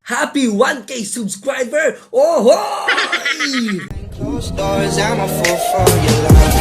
Happy 1K subscriber! Ohoy! Closed doors, I'm a fool for your love.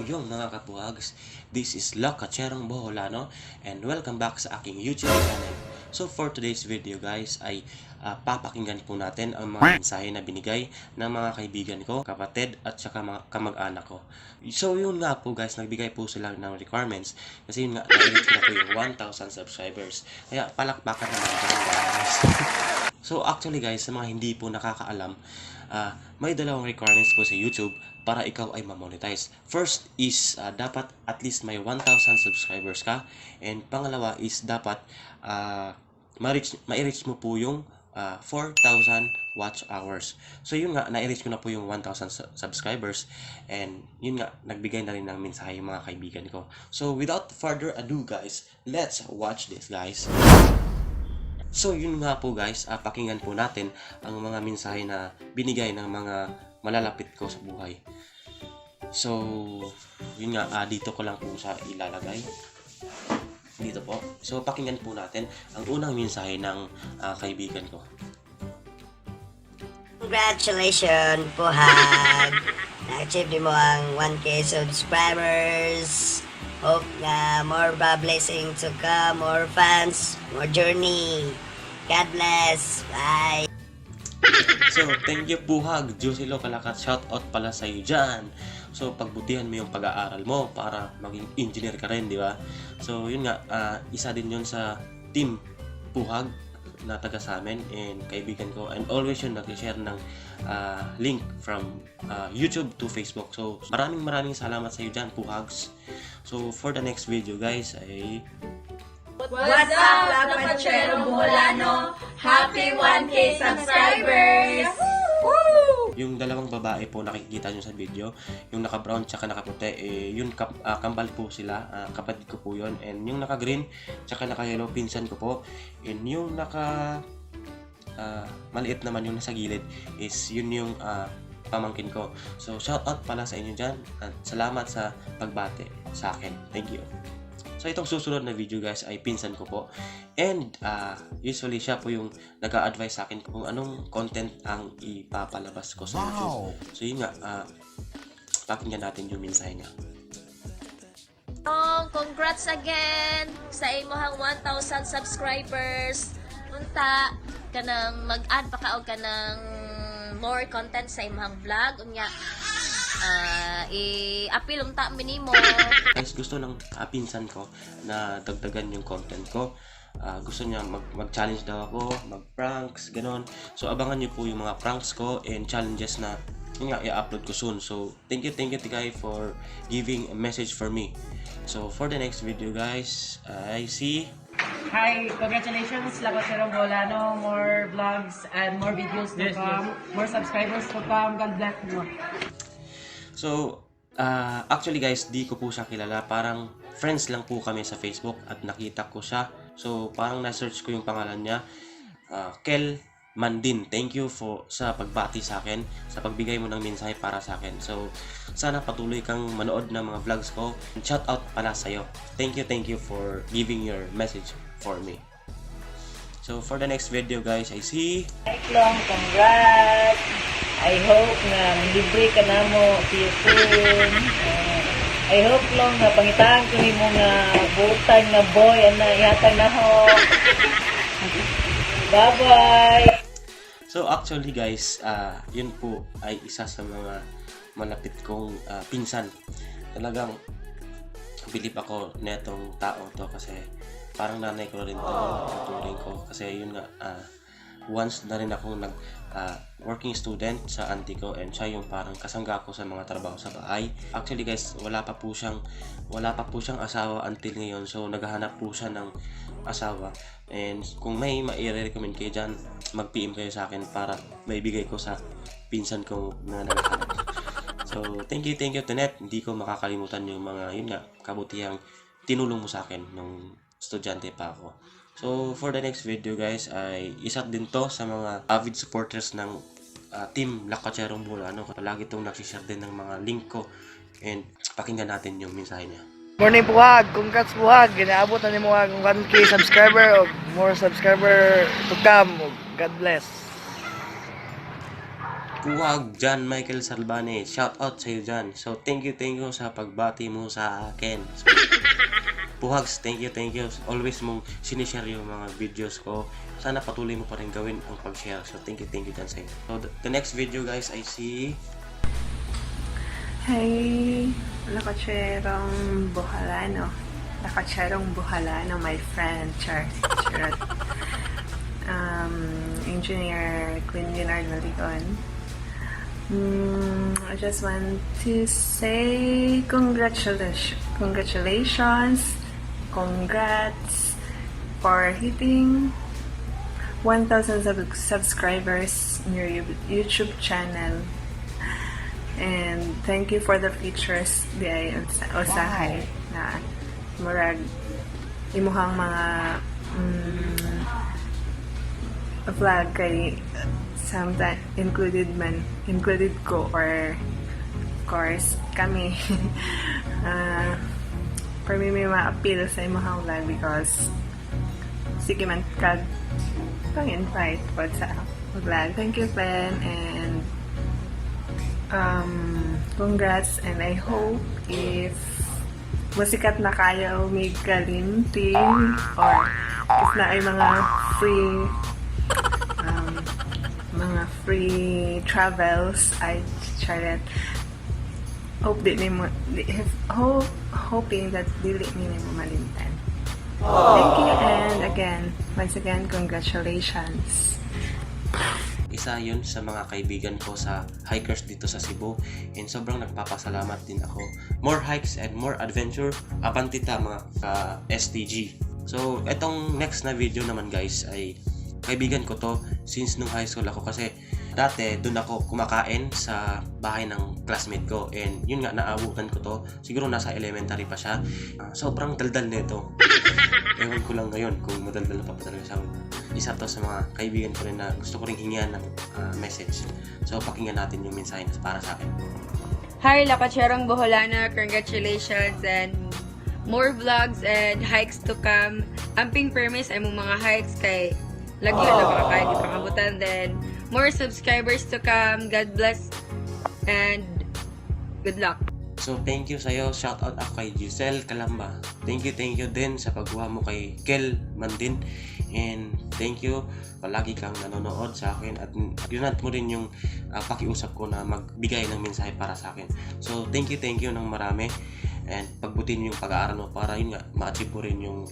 Yo mga kapuhags, this is Lakacherong Boholano and welcome back sa aking YouTube channel. So for today's video guys ay papakinggan po natin ang mga mensahe na binigay ng mga kaibigan ko, kapatid at saka mga kamag-anak ko. So yun nga po guys, nagbigay po sila ng requirements kasi yun nga, na-reach na po yung 1,000 subscribers. Kaya palakpakan naman guys. So actually guys, sa mga hindi po nakakaalam, may dalawang requirements po sa YouTube para ikaw ay ma-monetize. First is dapat at least may 1,000 subscribers ka, and pangalawa is dapat ma-reach mo po yung 4,000 watch hours. So yun nga, na-reach ko na po yung 1,000 subscribers, and yun nga, nagbigay na rin ng mensahe yung mga kaibigan ko. So without further ado guys, let's watch this guys. So yun nga po guys, pakinggan po natin ang mga mensahe na binigay ng mga malalapit ko sa buhay. So yun nga, dito ko lang po siya ilalagay. Dito po. So pakinggan po natin ang unang mensahe ng kaibigan ko. Congratulations, Puhag! Na-achieve mo ang 1K subscribers. Hope na more blessing to come, more fans, more journey. God bless. Bye. So thank you Puhag, Josilo Kalakat, shout out pala sa iyo dyan. So pagbutihan mo yung pag-aaral mo para maging engineer ka rin, di ba? So yun nga, isa din yun sa team Puhag na taga sa amin and kaibigan ko, and always yun nag-share ng link from YouTube to Facebook. So maraming salamat sa iyo dyan Puhags. So for the next video guys ay What's up, Lakacherong Boholano? Happy 1K subscribers! Woo! yung dalawang babae po nakikita nyo sa video, yung naka-brown tsaka nakaputi, yun kambal po sila, kapatid ko po yun, and yung naka-green tsaka naka-yellow pinsan ko po, and yung maliit naman yung nasa gilid is yun yung pamangkin ko. So shout out pala sa inyo dyan at salamat sa pagbate sa akin. Thank you. So itong susunod na video guys ay pinsan ko po, and usually siya po yung nag-a-advise sa akin kung anong content ang ipapalabas ko sa YouTube. So yun nga, pakinggan natin yung mensahe niya. Congrats again sa imong 1,000 subscribers. Unta kanang mag-add pa ka og kanang more content sa imong vlog unya. I-appeal unta minimo. Guys, gusto ng pinsan ko na dagdagan yung content ko. Gusto niya mag-challenge daw ako, mag-pranks, ganon. So abangan niyo po yung mga pranks ko and challenges na yun nga, i-upload ko soon. So thank you guys for giving a message for me. So for the next video guys, I see. Hi, congratulations Lakacherong Boholano, more vlogs and more videos to come, more subscribers to come. God bless you. So, actually guys, di ko po siya kilala. Parang friends lang po kami sa Facebook at nakita ko siya. So, parang na-search ko yung pangalan niya. Kel Mandin. Thank you sa pagbati sa akin, sa pagbigay mo ng mensahe para sa akin. So, sana patuloy kang manood ng mga vlogs ko. Shout out pala sa'yo. Thank you for giving your message for me. So, for the next video guys, I see. Long, congrats! I hope na libre ka na mo soon. I hope long na pangitaan ko mo nga butang na boy na ihatag na ho. Bye-bye! So actually guys, yun po ay isa sa mga malapit kong pinsan. Talagang bilib ako netong tao to kasi parang nanay ko rin to, tuturing ko. Kasi yun nga, once na rin akong working student sa auntie ko, and siya yung parang kasangga ko sa mga trabaho sa bahay. Actually guys, wala pa po siyang asawa until ngayon. So naghahanap po siya ng asawa, and kung may mai-recommend kayo dyan, mag-PM kayo sa akin para maibigay ko sa pinsan ko na naghahanap. So thank you Tonet. Hindi ko makakalimutan yung mga yun nga, kabutihang tinulong mo sa akin nung estudyante pa ako. So for the next video guys ay isa din to sa mga avid supporters ng Team Lakwatsero Bolano. Palagi itong nagsishare din ng mga link ko. And pakinggan natin yung mensahe niya. Morning Buhag, congrats Buhag. Ginaabot na ni Buhag ang 1K subscriber o more subscriber to come. God bless. Buhag, John Michael Salbane, shout out sa iyo dyan. So thank you sa pagbati mo sa akin. So, Buhags, thank you. Always mong sinishare yung mga videos ko. Sana patuloy mo pa rin gawin ang pag-share. So thank you dyan sa iyo. So the next video guys, I see Hey, Lakatserong Buhalano. Lakatserong Buhalano, my friend, Charot. Engineer Queen Leonard Maligon. I just want to say congratulations. Congrats for hitting 1,000 subscribers in your YouTube channel. And thank you for the features di ay usahay na murag imuhang mga vlog kay sometimes included ko or of course kami for me may ma-appeal sa imuhang vlog because sige man kag pang-invite po sa vlog. Thank you, Glenn, and congrats, and I hope if masikat na kayo may kalinting or if na ay mga free travels ay charot. Hoping that dili ni mo malimtan. Thank you, and once again congratulations. isa yun sa mga kaibigan ko sa hikers dito sa Cebu, and sobrang nagpapasalamat din ako. More hikes and more adventure, apantita mga ka-STG. So etong next na video naman guys ay kaibigan ko to since nung high school ako, kasi dati doon ako kumakain sa bahay ng classmate ko, and yun nga naabutan ko to, siguro nasa elementary pa siya. Sobrang daldal nito. Ewan ko lang ngayon kung madaldal na pa talaga siya. Isa to sa mga kaibigan ko rin na gusto ko rin hingihan ng message. So pakinggan natin yung mensahe na para sa akin. Hi, Lakatserong Boholana, congratulations and more vlogs and hikes to come. Amping permis ay mong mga hikes kay lagyo na baka kahit ipangabutan. Then more subscribers to come. God bless and good luck. So thank you sa'yo, shout out ako kay Giselle Calamba. Thank you din sa pagbuha mo kay Kel Mandin, and thank you, palagi kang nanonood sa akin at ginant mo rin yung pakiusap ko na magbigay ng mensahe para sa akin. So thank you ng marami, and pagbutin yung pag-aaral mo para yun nga ma-achieve mo rin yung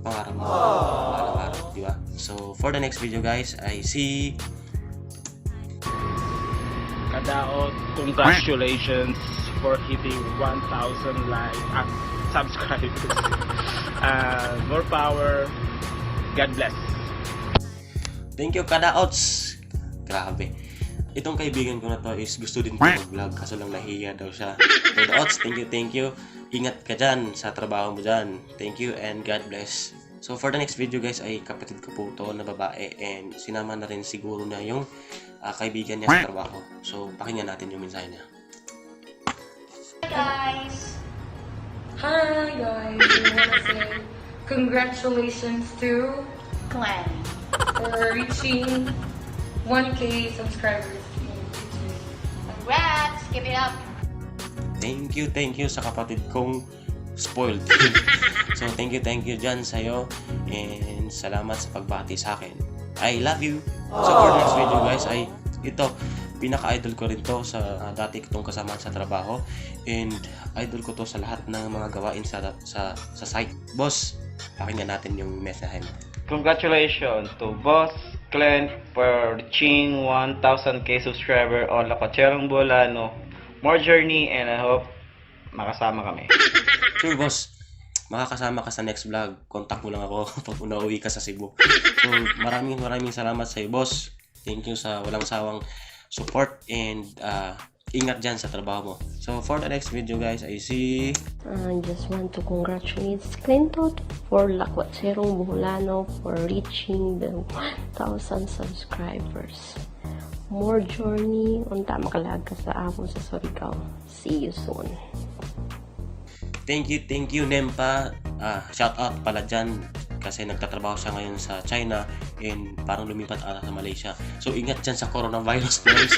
pangarap mo araw-araw, di ba? So for the next video guys, I see Kadaot, congratulations for hitting 1,000 subscribers. More power. God bless. Thank you, Kadaots. Grabe. Itong kaibigan ko na to is gusto din mag-vlog, kaso lang nahiya daw siya. Kadaots, thank you. Ingat ka dyan sa trabaho mo dyan. Thank you and God bless. So for the next video guys ay kapatid ko po to na babae, and sinama na rin siguro na yung kaibigan niya sa trabaho. So pakinggan natin yung mensahe niya. Guys! Hi guys, I wanna say congratulations to Glenn. for reaching 1K subscribers in YouTube. Congrats! Give it up! Thank you sa kapatid kong spoiled. So thank you dyan sa'yo, and salamat sa pagbati sa akin. I love you. So for next video guys ay ito, pinaka-idol ko rin to sa dati ko tong kasama sa trabaho, and idol ko to sa lahat ng mga gawain sa site. Boss, pakinggan natin yung message mo. Congratulations to Boss Glenn for reaching 1,000k subscriber on Lakatserong Bolano. More journey, and I hope makasama kami. Sure boss, makakasama ka sa next vlog. Contact mo lang ako pag unauwi ka sa Cebu. So maraming salamat sa iyo boss. Thank you sa walang sawang support, and ingat dyan sa trabaho mo. So for the next video guys, I see I just want to congratulate Clinton for Lakatserong Boholano for reaching the 1,000 subscribers. more journey unta makalag ka sa amon sa Surigao. See you soon. Thank you, Nempa. Shout out pala dyan kasi nagtatrabaho siya ngayon sa China and parang lumipat ata sa Malaysia. So ingat dyan sa coronavirus guys.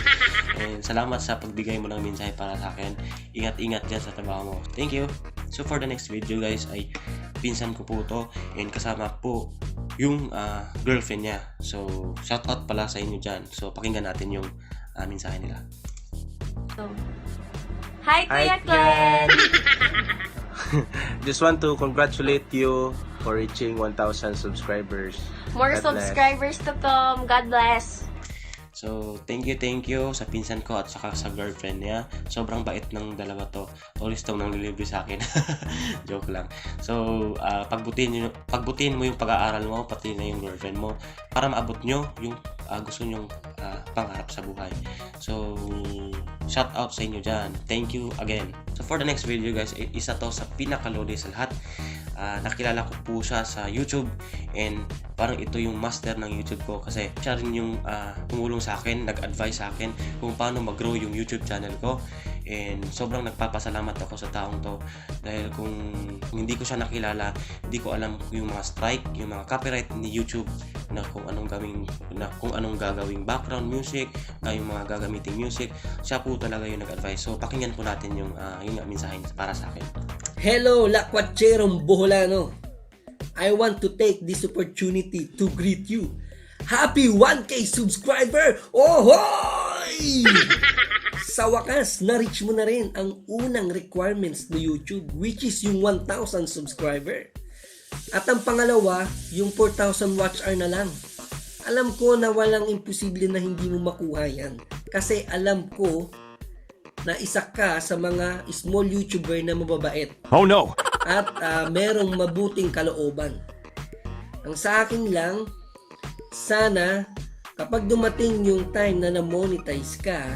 And salamat sa pagbigay mo ng mensahe para sa akin. Ingat dyan sa trabaho mo. Thank you. So for the next video guys ay pinsan ko po to and kasama po yung girlfriend niya. So shout out pala sa inyo dyan. So pakinggan natin yung mensahe nila. Hi, Kuya Glenn! Just want to congratulate you for reaching 1,000 subscribers. More God bless. subscribers to come. God bless! So, thank you sa pinsan ko at saka sa girlfriend niya. Sobrang bait ng dalawa to. Always tong nang lilibre sa akin. Joke lang. So, pagbutihin mo yung pag-aaral mo, pati na yung girlfriend mo, para maabot nyo yung gusto nyong pangarap sa buhay. So, shout out sa inyo dyan. Thank you again. So, for the next video guys, isa to sa pinakalodi sa lahat. Nakilala ko po siya sa YouTube and parang ito yung master ng YouTube ko kasi siya rin yung tumulong sa akin, nag-advise sa akin kung paano mag-grow yung YouTube channel ko and sobrang nagpapasalamat ako sa taong to dahil kung hindi ko siya nakilala, hindi ko alam yung mga strike, yung mga copyright ni YouTube na kung anong gagawing background music, yung mga gagamiting music, siya po talaga yung nag-advise. So pakinggan po natin yung mensahe para sa akin. Hello, Lakwatcherong Boholano. I want to take this opportunity to greet you. Happy 1K subscriber! Ohoy! Sa wakas, na-reach mo na rin ang unang requirements ng YouTube, which is yung 1,000 subscriber. At ang pangalawa, yung 4,000 watch hour na lang. Alam ko na walang imposible na hindi mo makuha yan. Kasi alam ko na isa ka sa mga small YouTuber na mababait. Oh no! At merong mabuting kalooban. Ang sa akin lang, sana kapag dumating yung time na na-monetize ka,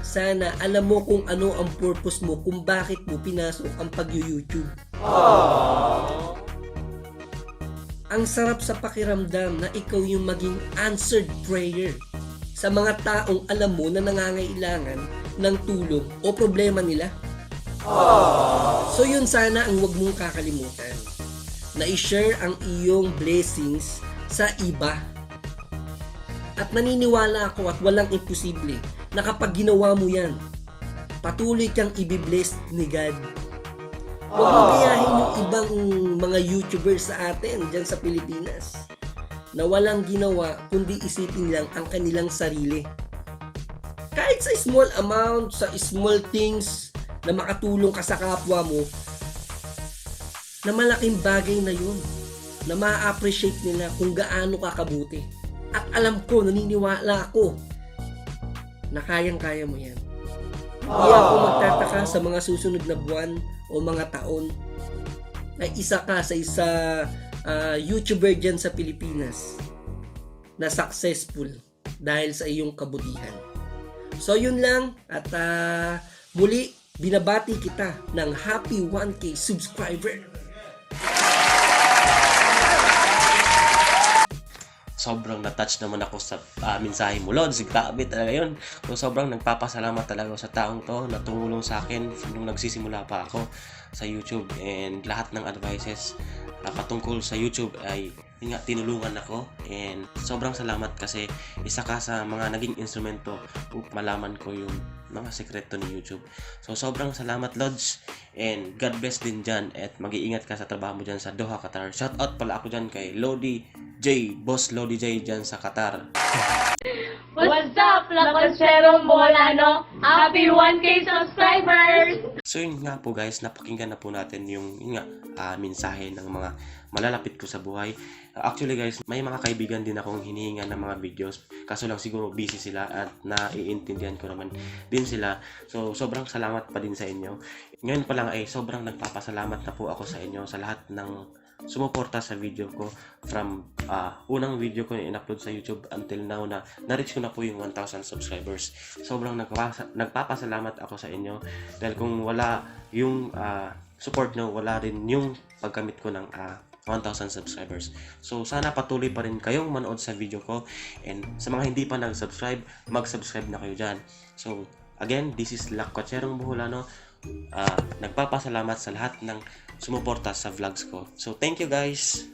sana alam mo kung ano ang purpose mo, kung bakit mo pinasok ang pag-YouTube. Ang sarap sa pakiramdam na ikaw yung maging answered prayer sa mga taong alam mo na nangangailangan ng tulong o problema nila. So yun sana ang wag mong kakalimutan, na i-share ang iyong blessings sa iba. At naniniwala ako at walang imposible na kapag ginawa mo yan, patuloy kang ibibless ni God. Huwag mong gayahin yung ibang mga YouTubers sa atin dyan sa Pilipinas na walang ginawa kundi isipin lang ang kanilang sarili. Kahit sa small amount, sa small things na makatulong ka sa kapwa mo, na malaking bagay na yun, na ma-appreciate nila kung gaano ka kabuti. At alam ko, naniniwala ako na kayang-kaya mo yan. Hindi ako magtataka sa mga susunod na buwan o mga taon na isa ka sa YouTuber dyan sa Pilipinas na successful dahil sa iyong kabutihan. So yun lang at muli binabati kita ng happy 1K subscriber. Sobrang na-touch naman ako sa mensahe mo, Lods. Grabe talaga yun. So, sobrang nagpapasalamat talaga sa taong to na tumulong sa akin nung nagsisimula pa ako sa YouTube and lahat ng advices patungkol sa YouTube ay tinulungan ako and sobrang salamat kasi isa ka sa mga naging instrumento upang malaman ko yung mga sekreto ni YouTube. So sobrang salamat, Lods, and God bless din dyan at mag-iingat ka sa trabaho mo dyan sa Doha, Qatar. Shout out pala ako dyan kay Lodi J, Boss Lodi J dyan sa Qatar. What's up, Lakwatcherong Boholano? Happy 1K subscribers! So yun nga po guys, napakinggan na po natin yung mensahe ng mga malalapit ko sa buhay. Actually guys, may mga kaibigan din akong hinihinga ng mga videos. Kaso lang siguro busy sila at naiintindihan ko naman din sila. So sobrang salamat pa din sa inyo. Ngayon pa lang ay sobrang nagpapasalamat na po ako sa inyo sa lahat ng sumuporta sa video ko from unang video ko na in-upload sa YouTube until now na na-reach ko na po yung 1,000 subscribers. Sobrang nagpapasalamat ako sa inyo dahil kung wala yung support nyo, wala rin yung paggamit ko ng 1,000 subscribers. So sana patuloy pa rin kayong manood sa video ko, and sa mga hindi pa nag-subscribe, mag-subscribe na kayo dyan. So again, this is Lakwacherong Boholano. Nagpapasalamat sa lahat ng sumuporta sa vlogs ko. So thank you guys.